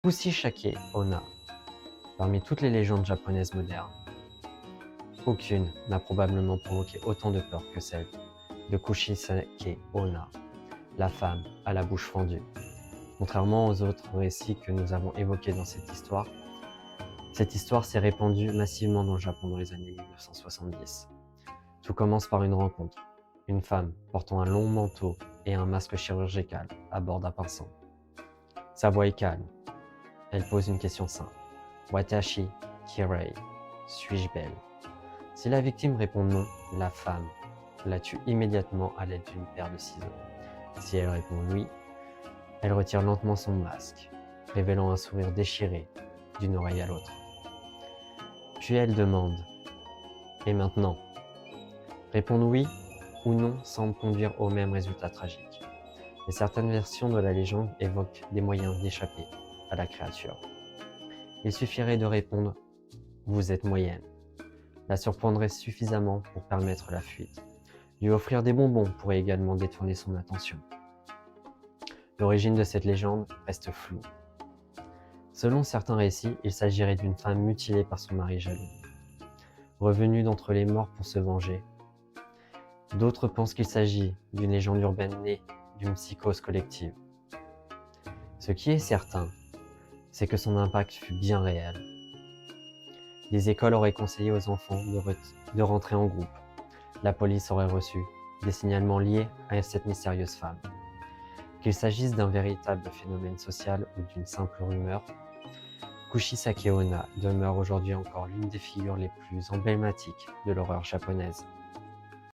Kusishake Onna. Parmi toutes les légendes japonaises modernes, aucune n'a probablement provoqué autant de peur que celle de Kushisake Onna, la femme à la bouche fendue. Contrairement aux autres récits que nous avons évoqués dans cette histoire s'est répandue massivement dans le Japon dans les années 1970. Tout commence par une rencontre. Une femme portant un long manteau et un masque chirurgical aborde un passant. Sa voix est calme. Elle pose une question simple. Watashi kirei, suis-je belle? Si la victime répond non, la femme la tue immédiatement à l'aide d'une paire de ciseaux. Si elle répond oui, elle retire lentement son masque, révélant un sourire déchiré d'une oreille à l'autre. Puis elle demande « Et maintenant ?» Répondre oui ou non semble conduire au même résultat tragique. Mais certaines versions de la légende évoquent des moyens d'échapper à la créature. Il suffirait de répondre « Vous êtes moyenne ». La surprendrait suffisamment pour permettre la fuite. Lui offrir des bonbons pourrait également détourner son attention. L'origine de cette légende reste floue. Selon certains récits, il s'agirait d'une femme mutilée par son mari jaloux, revenue d'entre les morts pour se venger. D'autres pensent qu'il s'agit d'une légende urbaine née d'une psychose collective. Ce qui est certain, c'est que son impact fut bien réel. Les écoles auraient conseillé aux enfants de rentrer en groupe. La police aurait reçu des signalements liés à cette mystérieuse femme. Qu'il s'agisse d'un véritable phénomène social ou d'une simple rumeur, Kushisake Onna demeure aujourd'hui encore l'une des figures les plus emblématiques de l'horreur japonaise.